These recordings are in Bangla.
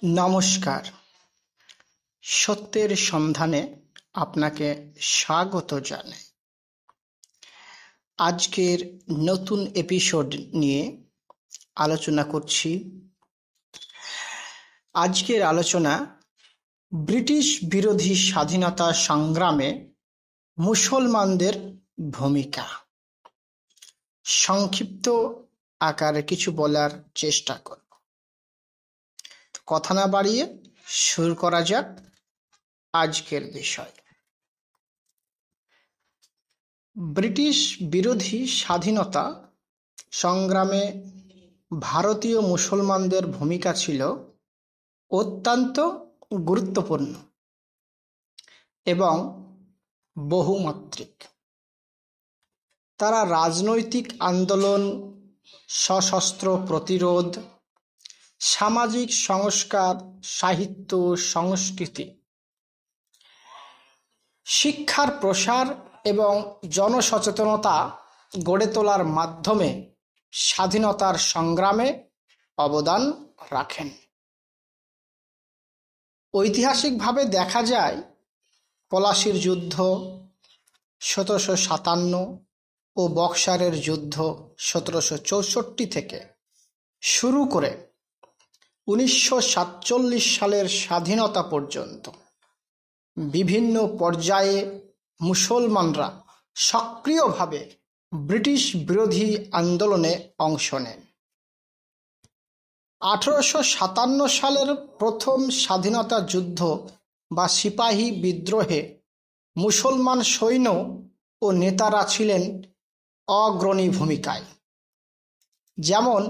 নমস্কার। সত্যের সন্ধানে আপনাকে স্বাগত জানাই। আজকের নতুন এপিসোড নিয়ে আলোচনা করছি। আজকের আলোচনা ব্রিটিশ বিরোধী স্বাধীনতা সংগ্রামে মুসলমানদের ভূমিকা। সংক্ষিপ্ত আকারে কিছু বলার চেষ্টা করব। কথা না বাড়িয়ে শুরু করা যাক আজকের বিষয়। ব্রিটিশ বিরোধী স্বাধীনতা সংগ্রামে ভারতীয় মুসলমানদের ভূমিকা ছিল অত্যন্ত গুরুত্বপূর্ণ এবং বহুমাত্রিক। তারা রাজনৈতিক আন্দোলন, সশস্ত্র প্রতিরোধ, সামাজিক সংস্কার, সাহিত্য, সংস্কৃতি, শিক্ষার প্রসার এবং জনসচেতনতা গড়ে তোলার মাধ্যমে স্বাধীনতার সংগ্রামে অবদান রাখেন। ঐতিহাসিকভাবে দেখা যায় পলাশির যুদ্ধ 1757 ও বক্সারের যুদ্ধ 1764 থেকে শুরু করে 1947 সালের স্বাধীনতা পর্যন্ত বিভিন্ন পর্যায়ে মুসলমানরা সক্রিয়ভাবে ব্রিটিশ বিরোধী আন্দোলনে অংশ নেন। 1857 সালের প্রথম স্বাধীনতা যুদ্ধ বা সিপাহী বিদ্রোহে মুসলমান সৈন্য ও নেতারা ছিলেন অগ্রণী ভূমিকায়, যেমন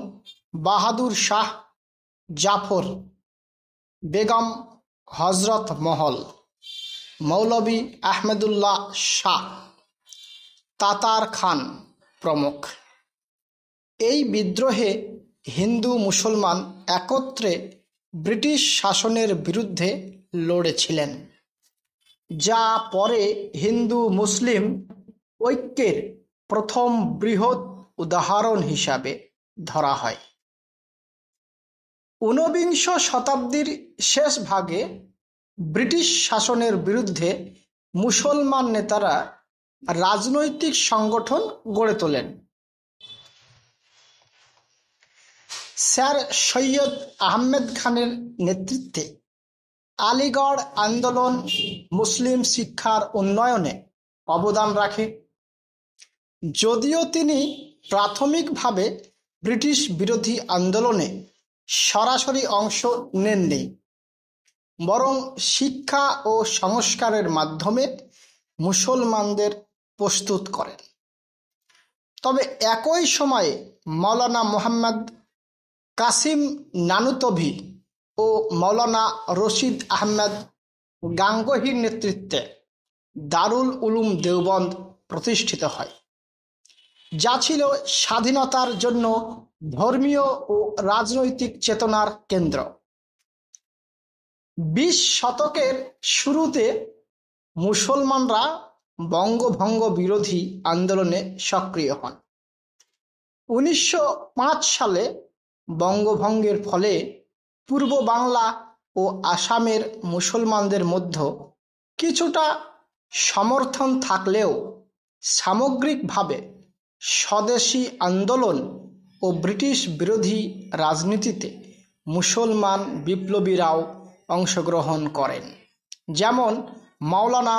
বাহাদুর শাহ জাফর, বেগম হজরত মহল, মৌলভী আহমেদুল্লাহ শাহ, তাতার খান প্রমুখ। এই বিদ্রোহে হিন্দু মুসলমান একত্রে ব্রিটিশ শাসনের বিরুদ্ধে লড়েছিলেন, যা পরে হিন্দু মুসলিম ঐক্যের প্রথম বৃহৎ উদাহরণ হিসাবে ধরা হয়। ঊনবিংশ শতাব্দীর শেষ ভাগে ব্রিটিশ শাসনের বিরুদ্ধে মুসলমান নেতারা রাজনৈতিক সংগঠন গড়ে তোলেন। স্যার সৈয়দ আহমেদ খানের নেতৃত্বে আলিগড় আন্দোলন মুসলিম শিক্ষার উন্নয়নে অবদান রাখে। যদিও তিনি প্রাথমিকভাবে ব্রিটিশ বিরোধী আন্দোলনে সরাসরি অংশ নেননি, বরং শিক্ষা ও সংস্কারের মাধ্যমে মুসলমানদের প্রস্তুত করেন। তবে একই সময়ে মাওলানা মুহাম্মদ কাসিম নানুতভি ও মাওলানা রশিদ আহমেদ গাঙ্গুহির নেতৃত্বে দারুল উলুম দেওবন্দ প্রতিষ্ঠিত হয়, যা ছিল স্বাধীনতার জন্য ধর্মীয় ও রাজনৈতিক চেতনার কেন্দ্র। 20 শতকের শুরুতে মুসলমানরা বঙ্গভঙ্গ বিরোধী আন্দোলনে সক্রিয় হন। 1905 সালে বঙ্গভঙ্গের ফলে পূর্ব বাংলা ও আসামের মুসলমানদের মধ্যে কিছুটা সমর্থন থাকলেও সামগ্রিকভাবে স্বদেশী আন্দোলন ও ব্রিটিশ বিরোধী রাজনীতিতে মুসলমান বিপ্লবীরাও অংশগ্রহণ করেন, যেমন মাওলানা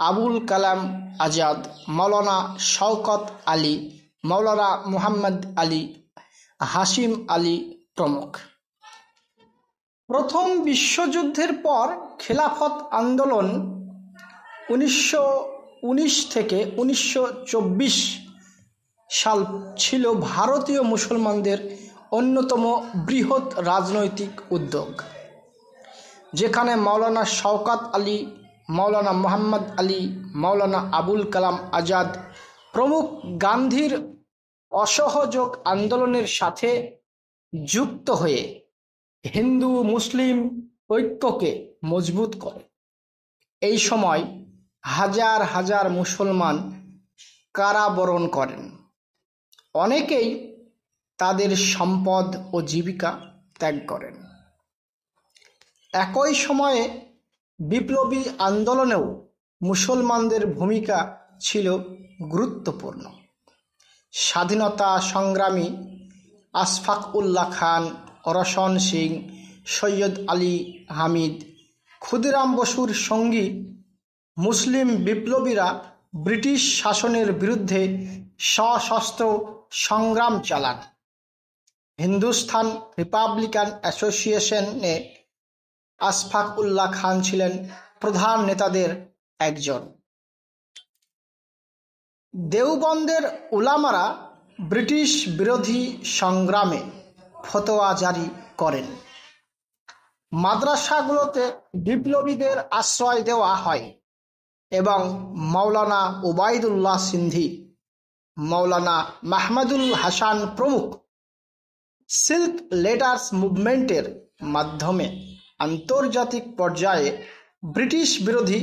আবুল কালাম আজাদ, মাওলানা শওকত আলী, মাওলানা মুহাম্মদ আলী, হাশিম আলী প্রমুখ। প্রথম বিশ্বযুদ্ধের পর খেলাফত আন্দোলন 1919 থেকে 1924 সাল ছিল ভারতীয় মুসলমানদের অন্যতম বৃহৎ রাজনৈতিক উদ্যোগ, যেখানে মাওলানা শওকত আলী, মাওলানা মুহাম্মদ আলী, মাওলানা আবুল কালাম আজাদ প্রমুখ গান্ধীর অসহযোগ আন্দোলনের সাথে যুক্ত হয়ে হিন্দু মুসলিম ঐক্যকে মজবুত করে। এই সময় হাজার হাজার মুসলমান কারাবরণ করেন। অনেকেই তাদের সম্পদ ও জীবিকা ত্যাগ করেন। একই সময়ে বিপ্লবী আন্দোলনেও মুসলমানদের ভূমিকা ছিল গুরুত্বপূর্ণ। স্বাধীনতা সংগ্রামী আশফাক উল্লাহ খান, রোশন সিং, সৈয়দ আলী হামিদ, ক্ষুদিরাম বসুর সঙ্গী মুসলিম বিপ্লবীরা ব্রিটিশ শাসনের বিরুদ্ধে সশস্ত্র সংগ্রাম চালান। হিন্দুস্তান রিপাবলিকান অ্যাসোসিয়েশনে আশফাক উল্লাহ খান ছিলেন প্রধান নেতাদের একজন। দেওবন্দের উলামারা ব্রিটিশ বিরোধী সংগ্রামে ফতোয়া জারি করেন। মাদ্রাসাগুলোতে বিপ্লবীদের আশ্রয় দেওয়া হয় এবং মাওলানা ওবায়দুল্লাহ সিন্ধি, মাওলানা মাহমুদুল হাসান প্রমুখ সিল্ক লেটার্স মুভমেন্টের মাধ্যমে আন্তর্জাতিক পর্যায়ে ব্রিটিশ বিরোধী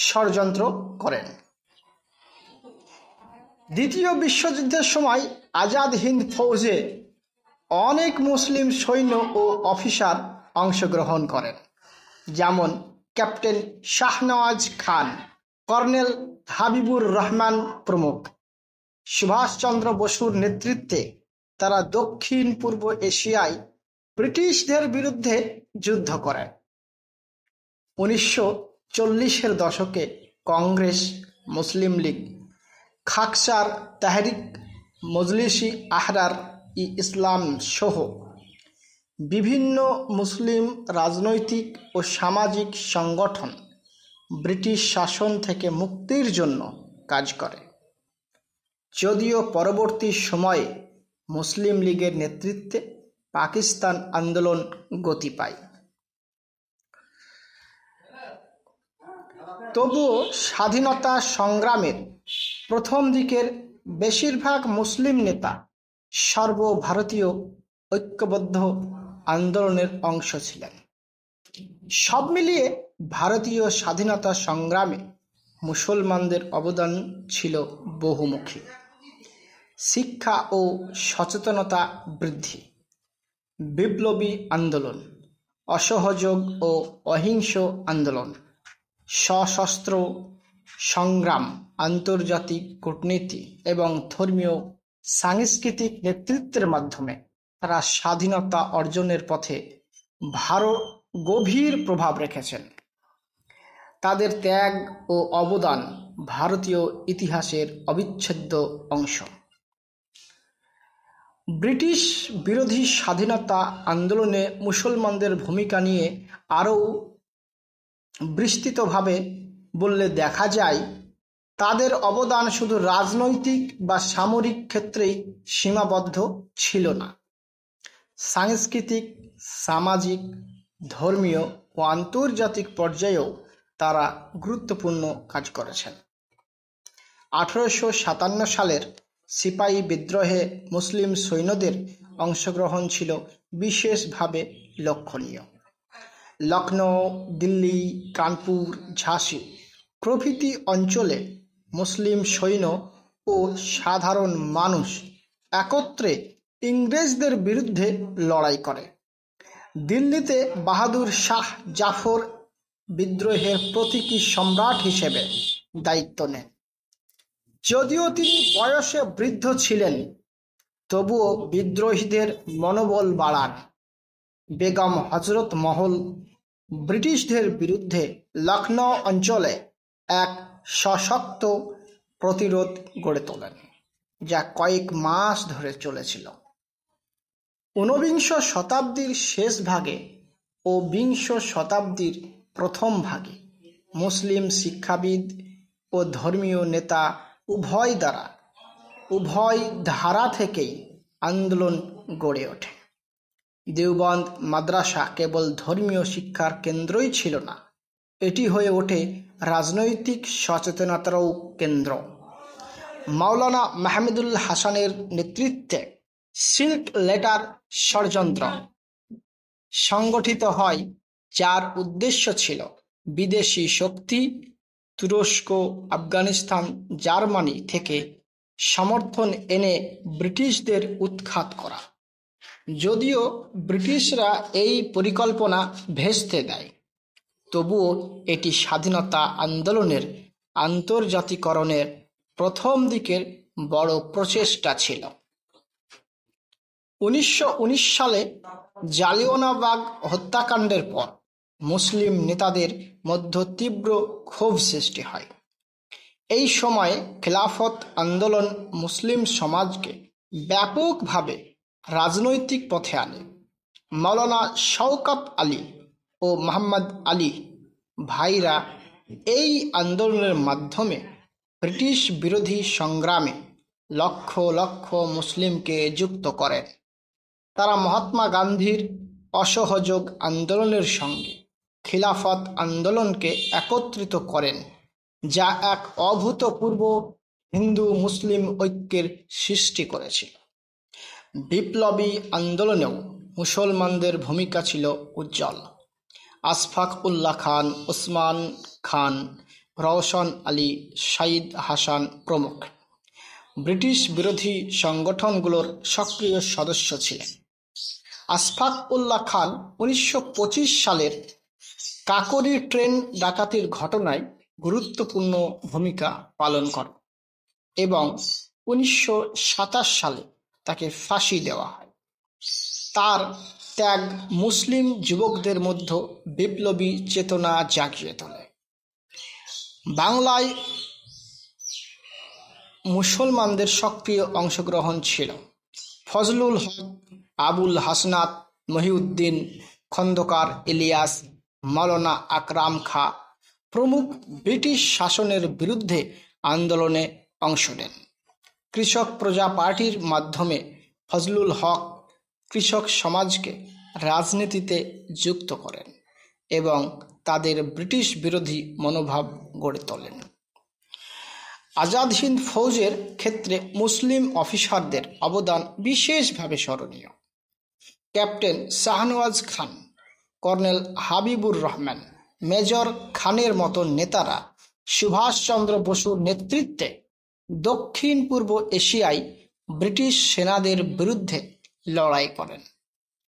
ষড়যন্ত্র করেন। দ্বিতীয় বিশ্বযুদ্ধের সময় আজাদ হিন্দ ফৌজে অনেক মুসলিম সৈন্য ও অফিসার অংশগ্রহণ করেন, যেমন ক্যাপ্টেন শাহনওয়াজ খান, কর্নেল হাবিবুর রহমান প্রমুখ। সুভাষচন্দ্র বসুর নেতৃত্বে তারা দক্ষিণ পূর্ব এশিয়ায় ব্রিটিশদের বিরুদ্ধে যুদ্ধ করে। 1940-এর দশকে কংগ্রেস, মুসলিম লীগ, খাকসার তাহরিক মজলিসি আহরার ই ইসলাম সহ বিভিন্ন মুসলিম রাজনৈতিক ও সামাজিক সংগঠন ব্রিটিশ শাসন থেকে মুক্তির জন্য কাজ করে। যদিও পরবর্তী সময়ে মুসলিম লীগের নেতৃত্বে পাকিস্তান আন্দোলন গতি পায়, তবুও স্বাধীনতা সংগ্রামের প্রথম দিকের বেশিরভাগ মুসলিম নেতা সর্বভারতীয় ঐক্যবদ্ধ আন্দোলনের অংশ ছিলেন। সব মিলিয়ে ভারতীয় স্বাধীনতা সংগ্রামে মুসলমানদের অবদান ছিল বহুমুখী। শিক্ষা ও সচেতনতা বৃদ্ধি, বিপ্লবী আন্দোলন, অসহযোগ ও অহিংস আন্দোলন, সশস্ত্র সংগ্রাম, আন্তর্জাতিক কূটনীতি এবং ধর্মীয় সাংস্কৃতিক নেতৃত্বের মাধ্যমে তারা স্বাধীনতা অর্জনের পথে গভীর প্রভাব রেখেছেন। তাদের ত্যাগ ও অবদান ভারতীয় ইতিহাসের অবিচ্ছেদ্য অংশ। ব্রিটিশ বিরোধী স্বাধীনতা আন্দোলনে মুসলমানদের ভূমিকা নিয়ে আরও বিস্তৃতভাবে বললে দেখা যায়, তাদের অবদান শুধু রাজনৈতিক বা সামরিক ক্ষেত্রেই সীমাবদ্ধ ছিল না। সাংস্কৃতিক, সামাজিক, ধর্মীয় ও আন্তর্জাতিক পর্যায়েও তারা গুরুত্বপূর্ণ কাজ করেছেন। 1857 সালের সিপাহী বিদ্রোহে মুসলিম সৈন্যদের অংশগ্রহণ ছিল বিশেষভাবে লক্ষণীয়। লখনৌ, দিল্লি, কানপুর, ঝাঁসি প্রভৃতি অঞ্চলে মুসলিম সৈন্য ও সাধারণ মানুষ একত্রে ইংরেজদের বিরুদ্ধে লড়াই করে। দিল্লিতে বাহাদুর শাহ জাফর বিদ্রোহের প্রতীকী সম্রাট হিসেবে দায়িত্ব নেন। যদিও তিনি বয়সে বৃদ্ধ ছিলেন, তবুও বিদ্রোহীদের মনোবল বাড়ান। বেগম হজরত মহল ব্রিটিশদের বিরুদ্ধে লখনৌ অঞ্চলে এক সশক্ত প্রতিরোধ গড়ে তোলেন, যা কয়েক মাস ধরে চলেছিল। 19 শতাব্দীর শেষ ভাগে ও 20 শতাব্দীর প্রথম ভাগে মুসলিম শিক্ষাবিদ ও ধর্মীয় নেতা উভয় ধারা থেকেই আন্দোলন গড়ে ওঠে। দেওবন্দ মাদ্রাসা কেবল ধর্মীয় শিক্ষার কেন্দ্রই ছিল না, এটি হয়ে ওঠে রাজনৈতিক সচেতনতারও কেন্দ্র। মাওলানা মাহমুদুল হাসানের নেতৃত্বে সিল্ক লেটার ষড়যন্ত্র সংগঠিত হয়, যার উদ্দেশ্য ছিল বিদেশি শক্তি তুরস্ক, আফগানিস্তান, জার্মানি থেকে সমর্থন এনে ব্রিটিশদের উৎখাত করা। যদিও ব্রিটিশরা এই পরিকল্পনা ভেস্তে দেয়, তবুও এটি স্বাধীনতা আন্দোলনের আন্তর্জাতিকরণের প্রথম দিকের বড় প্রচেষ্টা ছিল। 1919 সালে জালিয়ানওয়ালাবাগ হত্যাকাণ্ডের পর মুসলিম নেতাদের মধ্যে তীব্র ক্ষোভ সৃষ্টি হয়। এই সময়ে খেলাফত আন্দোলন মুসলিম সমাজকে ব্যাপকভাবে রাজনৈতিক পথে আনে। মাওলানা শওকত আলী ও মোহাম্মদ আলী ভাইরা এই আন্দোলনের মাধ্যমে ব্রিটিশ বিরোধী সংগ্রামে লক্ষ লক্ষ মুসলিমকে যুক্ত করেন। তারা মহাত্মা গান্ধীর অসহযোগ আন্দোলনের সঙ্গে খিলাফত আন্দোলনকে একত্রিত করেন, যা এক অভূতপূর্ব হিন্দু মুসলিম ঐক্যের সৃষ্টি করেছিল। বিপ্লবী আন্দোলনেও মুসলমানদের ভূমিকা ছিল উজ্জ্বল। আশফাক উল্লাহ খান, ওসমান খান, রওশন আলী, সাইদ হাসান প্রমুখ ব্রিটিশ বিরোধী সংগঠনগুলোর সক্রিয় সদস্য ছিলেন। আশফাক উল্লাহ খান 1925 সালের কাকরি ট্রেন ডাকাতির ঘটনায় গুরুত্বপূর্ণ ভূমিকা পালন করেন এবং 1927 সালে তাকে ফাঁসি দেওয়া হয়। তার ত্যাগ মুসলিম যুবকদের মধ্যে বিপ্লবী চেতনা জাগিয়ে তোলে। বাংলায় মুসলমানদের সক্রিয় অংশগ্রহণ ছিল। ফজলুল হক, আবুল হাসনাত, মহিউদ্দিন খন্দকার, ইলিয়াস, মাওলানা আকরাম খা প্রমুখ ব্রিটিশ শাসনের বিরুদ্ধে আন্দোলনে অংশ নেন। কৃষক প্রজা পার্টির মাধ্যমে ফজলুল হক কৃষক সমাজকে রাজনীতিতে যুক্ত করেন এবং তাদের ব্রিটিশ বিরোধী মনোভাব গড়ে তোলেন। আজাদ হিন্দ ফৌজের ক্ষেত্রে মুসলিম অফিসারদের অবদান বিশেষভাবে স্মরণীয়। ক্যাপ্টেন শাহনওয়াজ খান, কর্নেল হাবিবুর রহমান, মেজর খানের মতো নেতারা সুভাষচন্দ্র বসুর নেতৃত্বে দক্ষিণ পূর্ব এশিয়ায় ব্রিটিশ সেনাদের বিরুদ্ধে লড়াই করেন।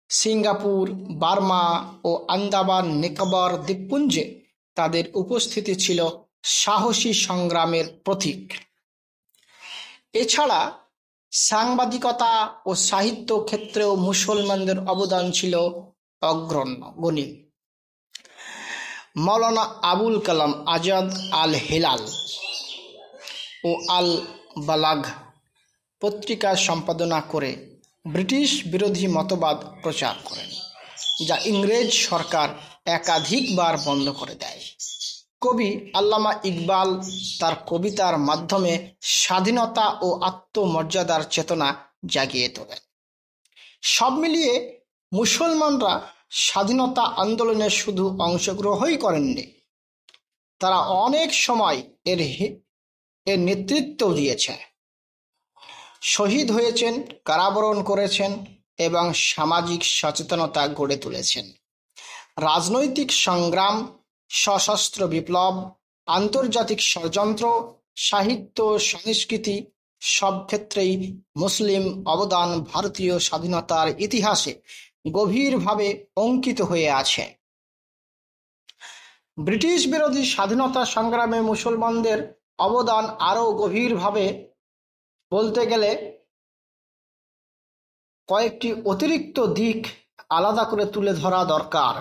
সিঙ্গাপুর, বার্মা ও আন্দামান নিকোবর দ্বীপপুঞ্জে তাদের উপস্থিতি ছিল সাহসী সংগ্রামের প্রতীক। এছাড়া সাংবাদিকতা ও সাহিত্য ক্ষেত্রেও মুসলমানদের অবদান ছিল অগ্রগণ্য। মাওলানা আবুল কালাম আজাদ আল হিলাল ও আল বালাগ পত্রিকা সম্পাদনা করে ব্রিটিশ বিরোধী মতবাদ প্রচার করেন, যা ইংরেজ সরকার একাধিকবার বন্ধ করে দেয়। কবি আল্লামা ইকবাল তার কবিতার মাধ্যমে স্বাধীনতা ও আত্মমর্যাদার চেতনা জাগিয়ে তোলেন। সব মিলিয়ে মুসলমানরা স্বাধীনতা আন্দোলনে শুধু অংশগ্রহণই করেননি, তারা অনেক সময় এর নেতৃত্ব দিয়েছে, শহীদ হয়েছেন, কারাবরণ করেছেন এবং সামাজিক সচেতনতা গড়ে তুলেছেন। রাজনৈতিক সংগ্রাম, সশস্ত্র বিপ্লব, আন্তর্জাতিক ষড়যন্ত্র, সাহিত্য, সংস্কৃতি সব ক্ষেত্রেই মুসলিম অবদান ভারতীয় স্বাধীনতার ইতিহাসে গভীরভাবে অঙ্কিত হয়ে আছে। ব্রিটিশ বিরোধী স্বাধীনতা সংগ্রামে মুসলমানদের অবদান আরও গভীরভাবে বলতে গেলে কয়েকটি অতিরিক্ত দিক আলাদা করে তুলে ধরা দরকার,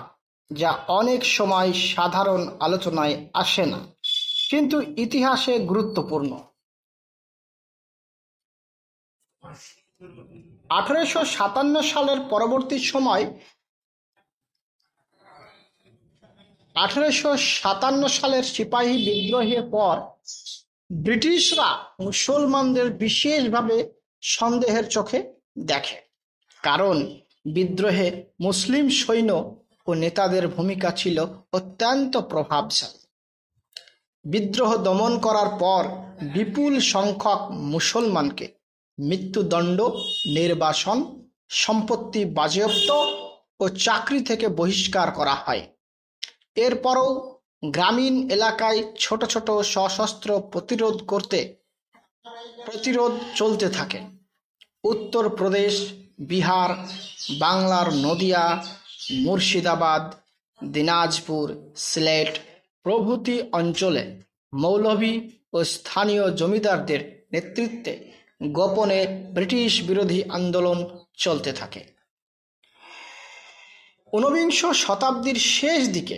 যা অনেক সময় সাধারণ আলোচনায় আসে না, কিন্তু ইতিহাসে গুরুত্বপূর্ণ। 1857 সালের পরবর্তী সময় 1857 সালের সিপাহী বিদ্রোহের পর ব্রিটিশরা মুসলমানদের বিশেষভাবে সন্দেহের চোখে দেখে, কারণ বিদ্রোহে মুসলিম সৈন্য ও নেতাদের ভূমিকা ছিল অত্যন্ত প্রভাবশালী। বিদ্রোহ দমন করার পর বিপুল সংখ্যক মুসলমানকে মৃত্যুদণ্ড, নির্বাসন, সম্পত্তি বাজেয়াপ্ত ও চাকরি থেকে বহিষ্কার করা হয়। এরপরও গ্রামীণ এলাকায় ছোট ছোট সশস্ত্র প্রতিরোধ চলতে থাকে। উত্তরপ্রদেশ, বিহার, বাংলার নদিয়া, মুর্শিদাবাদ, দিনাজপুর, সিলেট প্রভৃতি অঞ্চলে মৌলভী ও স্থানীয় জমিদারদের নেতৃত্বে গোপনে ব্রিটিশ বিরোধী আন্দোলন চলতে থাকে। ঊনবিংশ শতাব্দীর শেষ দিকে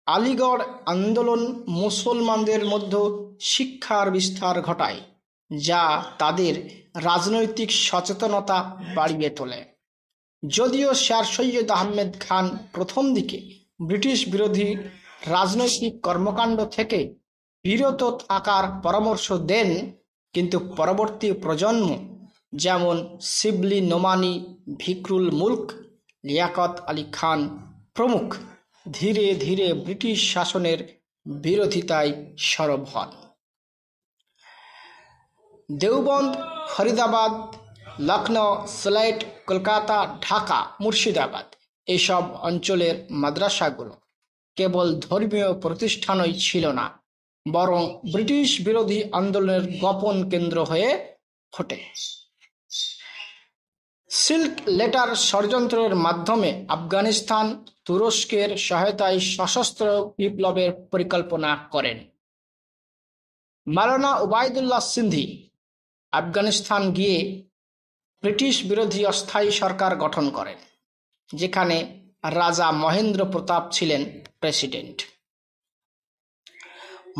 আলিগড় আন্দোলন মুসলমানদের মধ্যে শিক্ষার বিস্তার ঘটায়, যা তাদের রাজনৈতিক সচেতনতা বাড়িয়ে তোলে। যদিও স্যার সৈয়দ আহমেদ খান প্রথম দিকে ব্রিটিশ বিরোধী রাজনৈতিক কর্মকাণ্ড থেকে বিরত থাকার পরামর্শ দেন, কিন্তু পরবর্তী প্রজন্ম যেমন শিবলি নোমানি, ভিকরুল মুলক, লিয়াকত আলী খান প্রমুখ ধীরে ধীরে ব্রিটিশ শাসনের বিরোধিতায় সরব হন। দেওবন্দ, ফরিদাবাদ, লখনৌ, সিলেট, কলকাতা, ঢাকা, মুর্শিদাবাদ এইসব অঞ্চলের মাদ্রাসাগুলো কেবল ধর্মীয় প্রতিষ্ঠানই ছিল না, বরং ব্রিটিশ বিরোধী আন্দোলনের গোপন কেন্দ্র হয়ে ওঠে। সিল্ক লেটার ষড়যন্ত্রের মাধ্যমে আফগানিস্তান তুরস্কের সহায়তায় সশস্ত্র বিপ্লবের পরিকল্পনা করেন। মাওলানা ওবায়দুল্লাহ সিন্ধি আফগানিস্তান গিয়ে ব্রিটিশ বিরোধী অস্থায়ী সরকার গঠন করেন, যেখানে রাজা মহেন্দ্র প্রতাপ ছিলেন প্রেসিডেন্ট।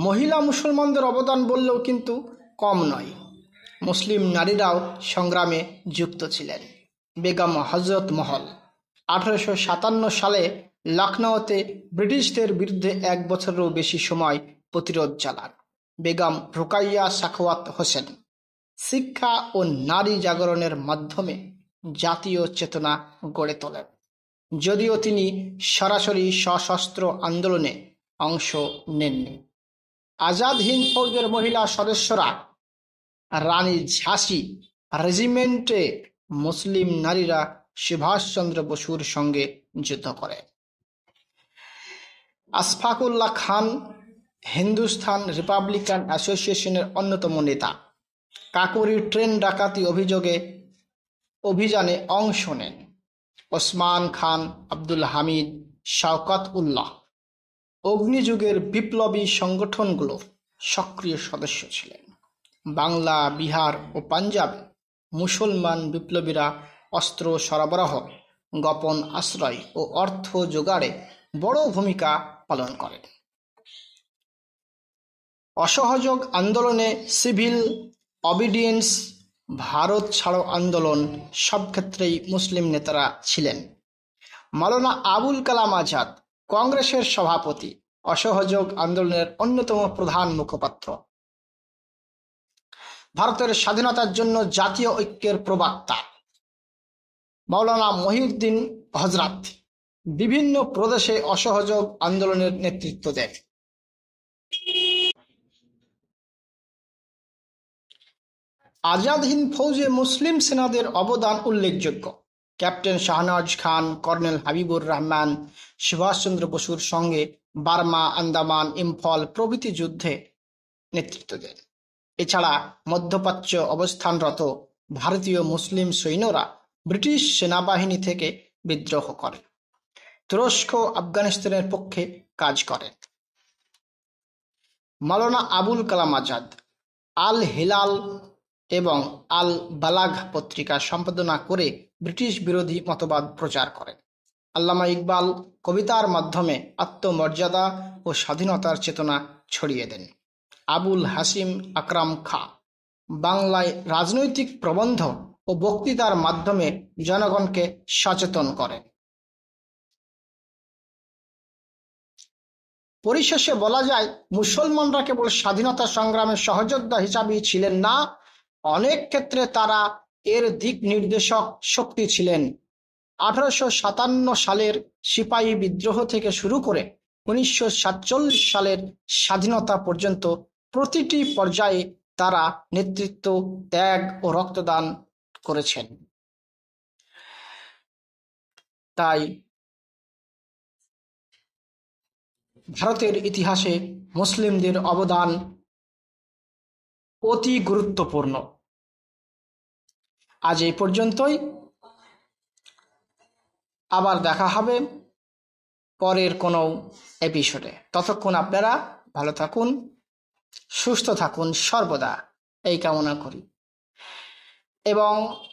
মহিলা মুসলমানদের অবদান বললেও কিন্তু কম নয়। মুসলিম নারীরাও সংগ্রামে যুক্ত ছিলেন। বেগম হজরত মহল 1857 সালে লখনৌতে ব্রিটিশদের বিরুদ্ধে 1 বছরেরও বেশি সময় প্রতিরোধ চালান। বেগম রোকাইয়া সাখাওয়াত হোসেন শিক্ষা ও নারী জাগরণের মাধ্যমে জাতীয় চেতনা গড়ে তোলেন, যদিও তিনি সরাসরি সশস্ত্র আন্দোলনে অংশ নেননি। আজাদ হিন্দ ফৌজের মহিলা সদস্যরা রানী ঝাঁসি রেজিমেন্টে মুসলিম নারীরা সুভাষচন্দ্র বসুর সঙ্গে যুদ্ধ করে। আশফাকুল্লাহ খান হিন্দুস্তান রিপাবলিকান অ্যাসোসিয়েশনের অন্যতম নেতা। কাকোরি ট্রেন ডাকাতি অভিযানে অংশ নেন। ওসমান খান, আব্দুল হামিদ, শওকত উল্লাহ অগ্নিযুগের বিপ্লবী সংগঠনগুলোর সক্রিয় সদস্য ছিলেন। বাংলা, বিহার ও পাঞ্জাবে মুসলমান বিপ্লবীরা অস্ত্র সরবরাহ, গোপন আশ্রয় ও অর্থ জোগাড়ে বড় ভূমিকা পালন করেন। অসহযোগ আন্দোলনে সিভিল অবিডিয়েন্স, ভারত ছাড়ো আন্দোলন সব ক্ষেত্রেই মুসলিম নেতারা ছিলেন। মাওলানা আবুল কালাম আজাদ কংগ্রেসের সভাপতি, অসহযোগ আন্দোলনের অন্যতম প্রধান মুখপাত্র, ভারতের স্বাধীনতার জন্য জাতীয় ঐক্যের প্রবক্তা। মাওলানা মহিউদ্দিন হযরত বিভিন্ন প্রদেশে অসহযোগ আন্দোলনের নেতৃত্ব দেন। আজাদ হিন্দ ফৌজে মুসলিম সেনাদের অবদান উল্লেখযোগ্য। ক্যাপ্টেন শাহনওয়াজ খান, কর্নেল হাবিবুর রহমান সুভাষচন্দ্র বসুর সঙ্গে বার্মা, আন্দামান, ইম্ফল প্রভৃতি যুদ্ধে নেতৃত্ব দেন। এছাড়া মধ্যপ্রাচ্য অবস্থানরত ভারতীয় মুসলিম সৈন্যরা ব্রিটিশ সেনাবাহিনী থেকে বিদ্রোহ করে। তুরস্ক আফগানিস্তানের পক্ষে কাজ করেন। মাওলানা আবুল কালাম আজাদ আল হিলাল এবং আল বালাগ পত্রিকা সম্পাদনা করে ব্রিটিশ বিরোধী মতবাদ প্রচার করেন। আল্লামা ইকবাল কবিতার মাধ্যমে আত্মমর্যাদা ও স্বাধীনতার চেতনা ছড়িয়ে দেন। আবুল হাসিম আকরাম খাঁ বাংলায় রাজনৈতিক প্রবন্ধ ও বক্তৃতার মাধ্যমে জনগণকে সচেতন করেন। পরিশেষে বলা যায়, মুসলমানরা কেবল স্বাধীনতা সংগ্রামের সহযোদ্ধা হিসাবেই ছিলেন না, অনেক ক্ষেত্রে তারা এর দিক নির্দেশক শক্তি ছিলেন। 1857 সালের সিপাহী বিদ্রোহ থেকে শুরু করে 1947 সালের স্বাধীনতা পর্যন্ত প্রতিটি পর্যায়ে তারা নেতৃত্ব, ত্যাগ ও রক্তদান করেছেন। তাই ভারতের ইতিহাসে মুসলিমদের অবদান অতি গুরুত্বপূর্ণ। আজ এই পর্যন্তই। আবার দেখা হবে পরের কোনো এপিসোডে। ততক্ষণ আপনারা ভালো থাকুন, সুস্থ থাকুন সর্বদা, এই কামনা করি। এবং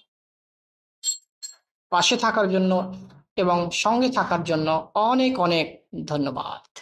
পাশে থাকার জন্য এবং সঙ্গে থাকার জন্য অনেক অনেক ধন্যবাদ।